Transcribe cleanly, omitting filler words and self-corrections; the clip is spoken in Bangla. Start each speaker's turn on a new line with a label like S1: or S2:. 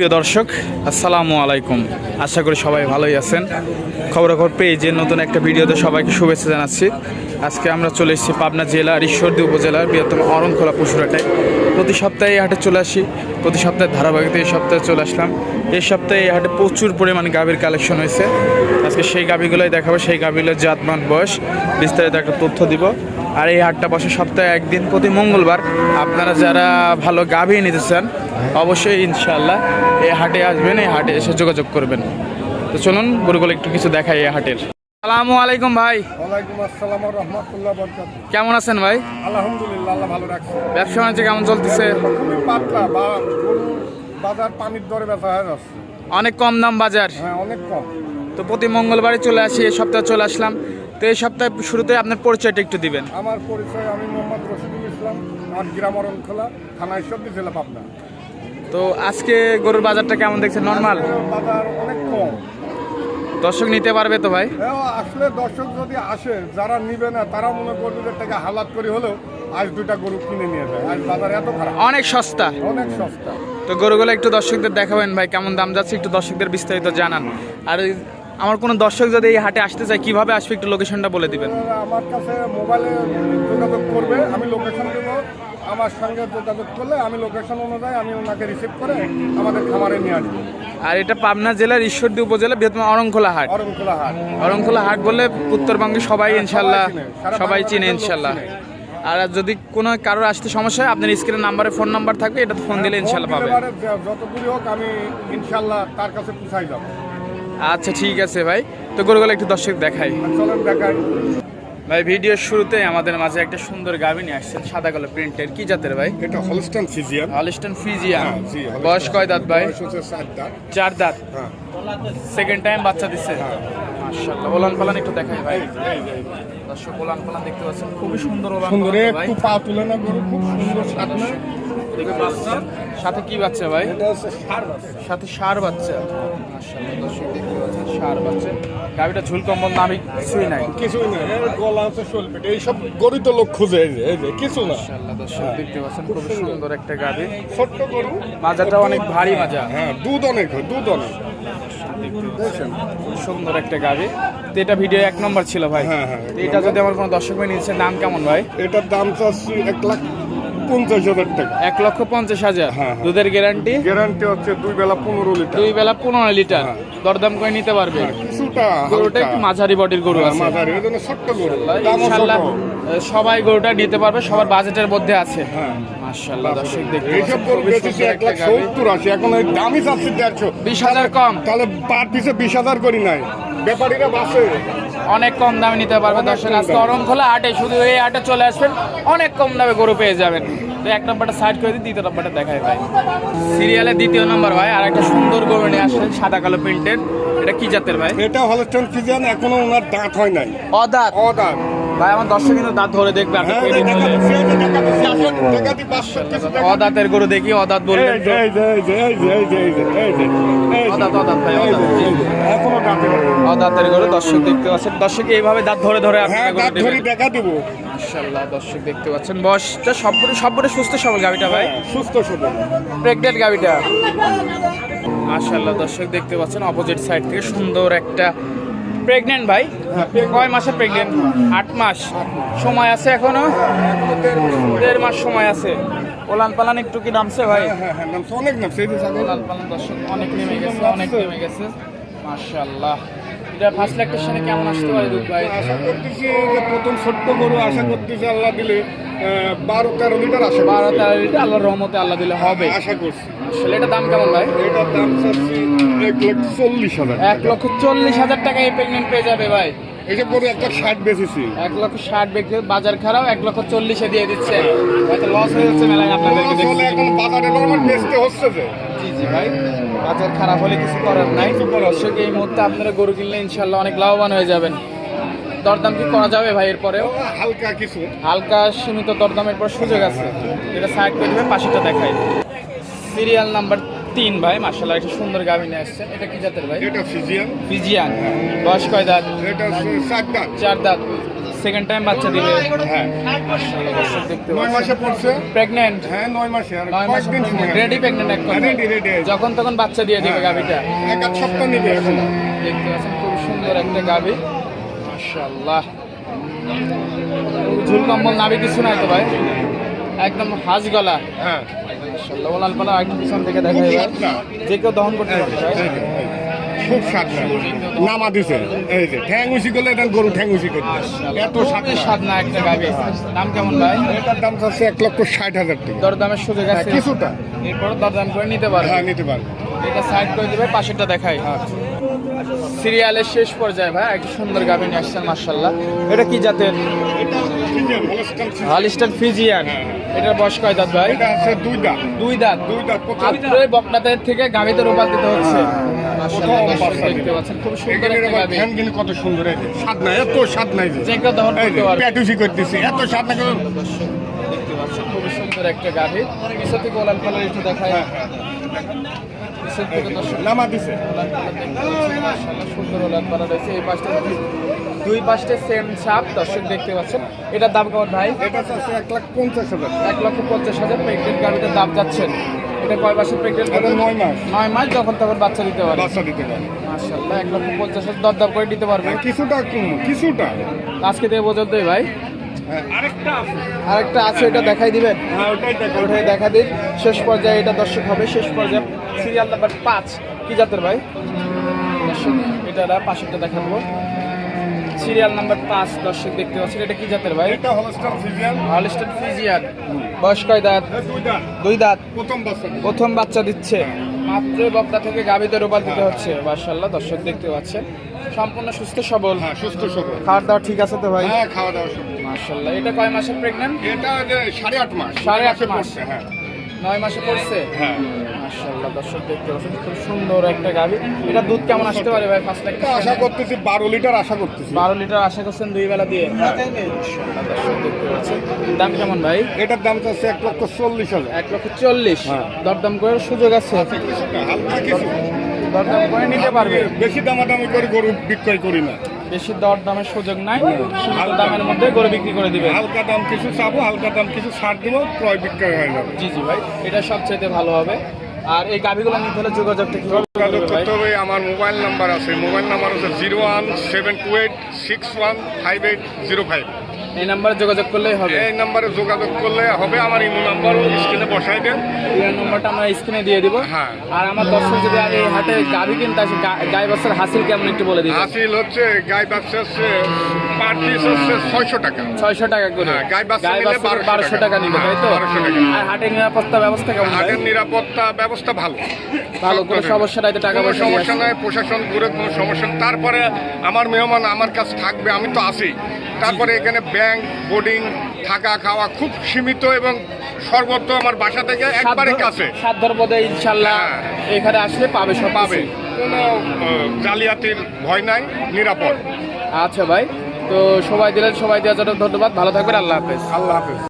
S1: প্রিয় দর্শক, আসসালামু আলাইকুম। আশা করি সবাই ভালোই আছেন। খবরাখবর পেজের নতুন একটা ভিডিওতে সবাইকে শুভেচ্ছা জানাচ্ছি। আজকে আমরা চলে এসেছি পাবনা জেলার ঈশ্বরদী উপজেলার বৃহত্তম অরণখোলা পশুরহাটে। প্রতি সপ্তাহে এই হাটে চলে আসি, প্রতি সপ্তাহে ধারাবাহিকতা এই সপ্তাহে চলে আসলাম। এই সপ্তাহে এই হাটে প্রচুর পরিমাণে গাভীর কালেকশন হয়েছে। আজকে সেই গাভীগুলোই দেখাবো, সেই গাভীগুলোর জাতমান বয়স বিস্তারিত একটা তথ্য দিব। আর এই হাটটা বসে সপ্তাহে একদিন প্রতি মঙ্গলবার। আপনারা যারা ভালো গাভী নিতে চান অবশ্যই ইনশাআল্লাহ এই হাটে আসবেন, এই হাটে এসে যোগাযোগ করবেন। তো চলুন গরুগুলো একটু কিছু দেখাই এই হাটের। আসসালামু আলাইকুম ভাই।
S2: ওয়ালাইকুম আসসালাম ওয়া রাহমাতুল্লাহি ওয়া বারাকাতুহু।
S1: কেমন আছেন ভাই?
S2: আলহামদুলিল্লাহ, আল্লাহ ভালো রাখছে।
S1: ব্যবসা বাণিজ্য কেমন চলতেছে?
S2: খুবই পাতলা বা গরু বাজার পানির দরে বেচা হয়ে যাচ্ছে।
S1: অনেক কম দাম বাজার।
S2: হ্যাঁ, অনেক কম।
S1: তো প্রতি মঙ্গলবারে চলে আসি, এই সপ্তাহে চলে আসলাম। তো এই সপ্তাহে শুরুতে আপনার পরিচয়টা একটু দিবেন।
S2: আমার পরিচয়, আমি মোহাম্মদ রশিদুল ইসলাম, আর গ্রাম অরণখোলা, থানা ঈশ্বরদী, জেলা পাবনা।
S1: তো আজকে গরুর বাজারটা কেমন দেখছেন? নরমাল
S2: বাজার অনেক কম।
S1: দর্শক নিতে পারবে তো ভাই?
S2: হ্যাঁ, আসলে দর্শক যদি আসে, যারা নিবে না তারা মনে করবে যে টাকা হালাত করে হলেও আজ দুইটা গরু কিনে নিয়ে যায়। আজ বাজার এত খারাপ,
S1: অনেক সস্তা,
S2: অনেক সস্তা।
S1: তো গরুগুলো একটু দর্শকদের দেখাবেন ভাই, কেমন দাম যাচ্ছে একটু দর্শকদের বিস্তারিত জানান। আর আমার কোনো দর্শক যদি এই হাটে আসতে চায় কিভাবে আসবে একটু লোকেশনটা বলে দিবেন।
S2: আমার কাছে মোবাইলে যোগাযোগ করবে, আমি লোকেশন দেবো। আমার সঙ্গে যোগাযোগ করলে আমি লোকেশন অনুযায়ী আমি ওনাকে রিসিভ করে আমাদের খামারে নিয়ে আসবো।
S1: আর এটা পাবনা জেলার ঈশ্বরদী উপজেলা বৃহত্তম অরণখোলা হাট।
S2: অরণখোলা হাট।
S1: অরণখোলা হাট বলে উত্তরবঙ্গে সবাই ইনশাল্লাহ সবাই চিনে
S2: বাংলাদেশের লোক
S1: ইনশাল্লাহ।
S2: চিনে।
S1: আর যদি কোনো কারোর আসতে সমস্যা হয় আপনার স্ক্রিনের নাম্বারে ফোন নাম্বার থাকবে, এটা ফোন দিলে ইনশাল্লাহ পাবেন।
S2: যত দূরে হোক আমি ইনশাল্লাহ তার কাছে পৌঁছাই যাবো।
S1: আচ্ছা ঠিক আছে ভাই, তো গরুগুলো একটু দর্শক দেখাই।
S2: চলেন দেখাই।
S1: ভাই ভিডিওর শুরুতে আমাদের মাঝে একটা সুন্দর গাভী নিয়ে আসছেন, সাদা কালো প্রিন্টের। কি জাতের ভাই?
S2: এটা হলস্টাইন ফ্রিজিয়ান।
S1: Holstein Friesian.
S2: হ্যাঁ, জি, হলস্টাইন।
S1: বয়স কয় দাঁত ভাই?
S2: বয়স হচ্ছে 4 দাঁত।
S1: 4 দাঁত।
S2: হ্যাঁ,
S1: সেকেন্ড টাইম বাচ্চা দিচ্ছে।
S2: হ্যাঁ।
S1: মাশাআল্লাহ, ওলান পালান একটু দেখাই ভাই। দর্শক ওলান পালান দেখতে পাচ্ছেন, খুবই সুন্দর ওলান
S2: সুন্দর।
S1: পালান ভাই।
S2: একটু পা তুলে না গরু, খুব সুন্দর সাথে।
S1: দেখতে পাচ্ছেন সাথে কি বাচ্চা ভাই?
S2: এটা হচ্ছে ষাঁড় বাচ্চা।
S1: সাথে ষাঁড় বাচ্চা। মাশাআল্লাহ, দর্শক দেখতে পাচ্ছেন ষাঁড় বাচ্চা। গাভীটা ঝুল কম্বল নামে কিছুই নাই।
S2: কিছুই না, গলা আছে শোলপেটে, এইসব গরু তো লোক খুঁজে। এই যে কিছু না।
S1: মাশাআল্লাহ, দর্শক দেখতে পাচ্ছেন খুব সুন্দর একটা গাভী।
S2: ছোট্ট গরু,
S1: মাজাটা অনেক ভারী মাজা।
S2: হ্যাঁ, দুধ অনেক হয়, দুধ অনেক। দেখছেন?
S1: খুব সুন্দর একটা গাভী। তো এটা ভিডিও 1 নম্বর ছিল ভাই।
S2: হ্যাঁ, হ্যাঁ।
S1: তো এটা যদি আমার কোনো দর্শক ভাই নিচ্ছে, দাম কেমন ভাই?
S2: এটার দাম চাচ্ছি 1,50,000 টাকা।
S1: 1,50,000।
S2: হ্যাঁ।
S1: দুধের গ্যারান্টি?
S2: গ্যারান্টি হচ্ছে 2 বেলা 15 লিটার।
S1: 2 বেলা 15 লিটার।
S2: হ্যাঁ।
S1: দরদাম করে নিতে পারবে।
S2: কিছুটা
S1: গরুটা একটু মাঝারি বডির গরু আছে।
S2: মাঝারি, ওই জন্য ছোট্ট গরু, দামও
S1: ইনশাআল্লাহ
S2: ছোট।
S1: সবাই গরুটা নিতে পারবে, সবার বাজেটের মধ্যে আছে।
S2: হ্যাঁ।
S1: মাশাআল্লাহ, দর্শক দেখতে
S2: এইসব
S1: পাচ্ছেন
S2: গরু
S1: খুবই
S2: বেচেছি
S1: সুন্দর একটা গাভী।
S2: 1,70,80, এখন ওই দামই চাচ্ছি 150।
S1: 20,000 কম।
S2: তাহলে পার পিছে 20,000 করি নাই, ব্যাপারীরা বাসে
S1: অনেক কম দামে নিতে পারবে দর্শক। আজকে অরণখোলা হাটে, শুধু এই হাটে চলে আসবেন, অনেক কম দামে গরু পেয়ে যাবেন। তো 1 নম্বরটা সাইড করে দিই, 2 নম্বরটা দেখাই ভাই। সিরিয়ালের 2য় নম্বর ভাই, আর একটা সুন্দর গরু নিয়ে আসছেন, সাদা কালো প্রিন্টের। এটা কি জাতের ভাই?
S2: এটা হলস্টাইন ফ্রিজিয়ান, এখনো ওনার দাঁত হয় নাই।
S1: অদাঁত।
S2: অদাঁত।
S1: ভাই আমার দর্শক কিন্তু দাঁত ধরে দেখবে, আপনি
S2: হ্যাঁ,
S1: পেয়ে নিলে।
S2: টাকা দি 500 কিছু টাকা।
S1: অদাঁতের গরু দেখি, অদাঁত বলবেন তো। অদাঁত, অদাঁত ভাই, অদাঁত।
S2: এখনো দাঁতে হয় নাই।
S1: অদাঁতের গরু দর্শক দেখতে পাচ্ছেন। দর্শক এইভাবে দাঁত ধরে ধরে আপনি
S2: হ্যাঁ,
S1: গরু
S2: দাঁত
S1: দিবেন।
S2: ধরে দেখা দেবো।
S1: মাশাআল্লাহ, দর্শক দেখতে পাচ্ছেন বয়সটা সবগুলো সুস্থ সবল গাভিটা ভাই।
S2: সুস্থ সবল।
S1: প্রেগনেন্ট গাভিটা। মাশাআল্লাহ, দর্শক দেখতে পাচ্ছেন অপোজিট সাইড থেকে সুন্দর একটা প্রেগনেন্ট ভাই। কয় মাসে প্রেগনেন্ট? 8 মাস। সময় আছে এখনো? 1.5 মাস সময় আছে। ওলান পালান একটু কি নামছে ভাই?
S2: হ্যাঁ, হ্যাঁ, নামছে, অনেক নামছে। এই যে ছাগল।
S1: ওলান পালান দর্শক অনেক নেমে গেছে, অনেক নেমে গেছে। মাশাআল্লাহ, এটা ফার্স্ট ল্যাকটেশনে কেমন আসতে পারে দুধ ভাই?
S2: আশা করতেছি যে প্রথম ছোট্ট গরু, আশা করতেছি আল্লাহ দিলে 12-13 লিটার আসে।
S1: 12-13 লিটার আল্লাহর রহমতে আল্লাহ দিলে হবে।
S2: আশা করছি।
S1: আসলে এটা দাম কেমন ভাই?
S2: এটার দাম চাচ্ছি 1,40,000।
S1: 1,40,000 টাকা এই প্রেগনেন্ট পেয়ে যাবে ভাই।
S2: এইসব গরু 1,60,000 বেচেছি।
S1: 1,60,000 বেচে বাজার খারাপ, 1,40,000 দিয়ে দিচ্ছে। হয়তো লস হয়ে যাচ্ছে মেলায় আপনাদেরকে দেখছি।
S2: আসলে এখন বাজারে নরমাল বেচতে হচ্ছে যে।
S1: জি জি ভাই, বাজার খারাপ হলে কিছু করার নাই। দর্শক এই মুহূর্তে আপনারা গরু কিনলে ইনশাল্লাহ অনেক লাভবান হয়ে যাবেন। দরদাম কি করা যাবে ভাই এরপরেও?
S2: হালকা কিছু।
S1: হালকা সীমিত দরদামের পর সুযোগ আছে। এটা সাইড করে দেবে, পাশেটা দেখাই। সিরিয়াল নাম্বার 3 ভাই, মাশাআল্লাহ একটা সুন্দর গাভী নিয়ে আসছেন। এটা কি জাতের ভাই?
S2: এটা ফ্রিজিয়ান।
S1: ফিজিয়ান। বয়স কয় দাঁত?
S2: এটা 4 দাঁত।
S1: 4 দাঁত। সেকেন্ড টাইম বাচ্চা দিবে।
S2: হ্যাঁ
S1: মাশাআল্লাহ দর্শক দেখতে
S2: 9 মাসে পড়ছে।
S1: প্রেগন্যান্ট।
S2: হ্যাঁ 9 মাসে আর
S1: 9 মাসে
S2: কয়েকদিন সময়
S1: রেডি প্রেগন্যান্ট এক কথা।
S2: রেডি
S1: যখন তখন বাচ্চা দিয়ে দিবে গাভীটা।
S2: এক আধ সপ্তাহ নিবে এখন।
S1: দেখতে পাচ্ছেন খুব সুন্দর একটা গাভী মাশাআল্লাহ। ঝুল কম্বল নাভি কিছু নাই তো ভাই, একদম হাঁস গলা।
S2: হ্যাঁ
S1: মাশাআল্লাহ ওলাল পালা একটু পিছন থেকে দেখা যায় যে কেউ দহন করতে পারবে ভাই।
S2: খুব স্বাদ নামা দিছে এই যে ঠ্যাং উসি করলে এটা গরু ঠ্যাং উসি করতে এত স্বাদ
S1: খুবই স্বাদ না একটা গাভী। দাম কেমন ভাই?
S2: এটার দাম হচ্ছে 1,60,000 টাকা।
S1: দরদামের সুযোগ আছে
S2: কিছুটা
S1: এরপর দরদাম করে নিতে পারবে।
S2: হ্যাঁ নিতে পারবে।
S1: এটা সাইড করে দিবে, পাশেরটা দেখাই। সিরিয়ালের শেষ পর্যায়ে ভাই একটা সুন্দর গাভী নিয়ে আসছেন মাশাআল্লাহ। এটা কি জাতের? Holstein Friesian. এটার বয়স কয় দাঁত ভাই?
S2: এটা আছে 2 দাঁত।
S1: 2 দাঁত। মাত্রই বকনাদের থেকে গাভীতে রূপাল দিতে হচ্ছে। মাশাআল্লাহ দর্শক দেখতে পাচ্ছেন খুব সুন্দর একটা গাভী।
S2: ঠ্যাং কিন্তু কত সুন্দর এই যে স্বাদ নাই এত স্বাদ নাই
S1: যে কেউ দহন করতে পারবে।
S2: পেটুসি করতেছি এত স্বাদ না কেন
S1: দর্শক দেখতে পাচ্ছেন খুব সুন্দর একটা গাভী। পিছন থেকে ওলাল পালার একটু দেখায়। পিছন থেকে দর্শক
S2: নামা দিছে।
S1: ওলাল পালা দেখতে পাচ্ছেন মাশাআল্লাহ সুন্দর ওলাল পালা রয়েছে। এই পাশটা দুই পাশে সেম সাপ দর্শক দেখতে পাচ্ছেন। এটার দাম কেমন ভাই?
S2: এটা আছে 1,50,000।
S1: 1,50,000 প্রেগনেন্ট গাভীতে দাম যাচ্ছেন। এটা কয় মাসের প্রেগনেন্ট?
S2: এটা 9 মাস
S1: 9 মাস, যখন তখন বাচ্চা দিতে পারে।
S2: বাচ্চা দিতে পারে।
S1: মাশাআল্লাহ 1,50,000 দরদাম করে দিতে পারবে।
S2: কিছুটা কিছুটা
S1: আজকে দিয়ে পর্যন্ত ভাই।
S2: আরেকটা আছে
S1: আরেকটা আছে, এটা দেখাই দিবেন।
S2: হ্যাঁ ওটাই দেখো
S1: ওটাই দেখা দিন। শেষ পর্যায়ে এটা দর্শক হবে। শেষ পর্যায়ে সিরিয়াল নাম্বার 5 কি জাতের ভাই? দর্শক এটা পাশেরটা দেখা দেবো। সিরিয়াল নাম্বার 5 দর্শক দেখতে পাচ্ছেন। এটা কি জাতের ভাই?
S2: এটা হলস্টাইন ফ্রিজিয়ান।
S1: Holstein Friesian. বয়স কয় দাঁত?
S2: 2 দাঁত।
S1: 2 দাঁত।
S2: প্রথম বাচ্চা
S1: দিচ্ছে। মাত্রই বকনা থেকে গাভীতে রূপাল দিতে হচ্ছে। মাশাআল্লাহ দর্শক দেখতে পাচ্ছেন সম্পূর্ণ সুস্থ সবল।
S2: হ্যাঁ সুস্থ সবল।
S1: খাওয়ার দাওয়া ঠিক আছে তো ভাই?
S2: হ্যাঁ খাওয়া দাওয়া সব।
S1: মাশাআল্লাহ এটা কয় মাসের প্রেগন্যান্ট?
S2: এটা যে 8.5 মাস।
S1: 8.5 মাস।
S2: পড়ছে, হ্যাঁ
S1: 9 মাসে পড়ছে।
S2: হ্যাঁ
S1: মাশাআল্লাহ দর্শক দেখতে পাচ্ছেন খুব সুন্দর একটা গাভী। এটা দুধ কেমন আসতে পারে ভাই? ফার্স্ট
S2: এটা আশা করতেছি 12 লিটার আশা করতেছি।
S1: 12 লিটার আশা করছেন 2 বেলা দিয়ে। মাশাআল্লাহ দর্শক দেখতে পাচ্ছেন। দাম কেমন ভাই?
S2: এটার দাম আছে 1,40,000।
S1: 1,40,000।
S2: হ্যাঁ।
S1: দরদাম করে সুযোগ আছে।
S2: কিছুটা হালকা কিছু
S1: দরদাম করে নিতে পারবে।
S2: বেশি দামাদামি করে গরু বিক্রয় করি না।
S1: বেশি দরদামের সুযোগ নাই, সীমিত দামের মধ্যে গরু বিক্রি করে দিবেন।
S2: হালকা দাম কিছু চাবো, হালকা দাম কিছু ছাড় দিব, ক্রয় বিক্রয় হয়ে যাবে।
S1: জি জি ভাই, এটা সবচাইতে ভালো হবে। আর এই গাভীগুলো নিতে হলে যোগাযোগটা কিভাবে
S2: যোগাযোগ
S1: করবে ভাই?
S2: করতে হবে। আমার মোবাইল নাম্বার আছে, মোবাইল নাম্বার হচ্ছে 01728615805।
S1: এই নাম্বারে যোগাযোগ করলেই হবে।
S2: এই নাম্বারে যোগাযোগ করলে হবে। আমার ইমো নাম্বারও স্ক্রিনে বসাই দেন।
S1: এই নাম্বারটা আমরা স্ক্রিনে দিয়ে দিব।
S2: হ্যাঁ।
S1: আর আমার দর্শক যদি এই হাটে গাভী কিনতে আসে, গাই বাচ্চার হাসিল কেমন একটু বলে দিবেন।
S2: হাসিল হচ্ছে গাই বাচ্চা হচ্ছে পার পিস হচ্ছে 600 টাকা।
S1: 600 টাকা করে।
S2: হ্যাঁ, গাই বাচ্চা নিলে
S1: বাচ্চার
S2: 1200
S1: টাকা নিবে, তাই তো?
S2: 1200 টাকা।
S1: আর হাটের নিরাপত্তা ব্যবস্থা কেমন ভাই?
S2: হাটের নিরাপত্তা ব্যবস্থা ভালো।
S1: ভালো, কোনো সমস্যা নাই তো? টাকা
S2: কোনো
S1: পয়সা নিয়ে
S2: সমস্যা
S1: আসে?
S2: নাই, প্রশাসন ঘুরে কোনো সমস্যা নেই। তারপরে আমার মেহমান আমার কাছে থাকবে, আমি তো আছি। তারপরে এখানে ব্যাংক বোর্ডিং থাকা খাওয়া খুব সীমিত এবং সর্বত্র আমার বাসা থেকে একবারে কাছে।
S1: সাধ্যর পদে ইনশাল্লাহ
S2: হ্যাঁ।
S1: এখানে আসলে পাবে, সব
S2: পাবে, কোনো জালিয়াতির ভয় নাই, নিরাপদ।
S1: আচ্ছা ভাই, তো সবাই দিলেন, সবাই দেওয়ার জন্য ধন্যবাদ। ভালো থাকবেন, আল্লাহ হাফেজ।
S2: আল্লাহ হাফেজ।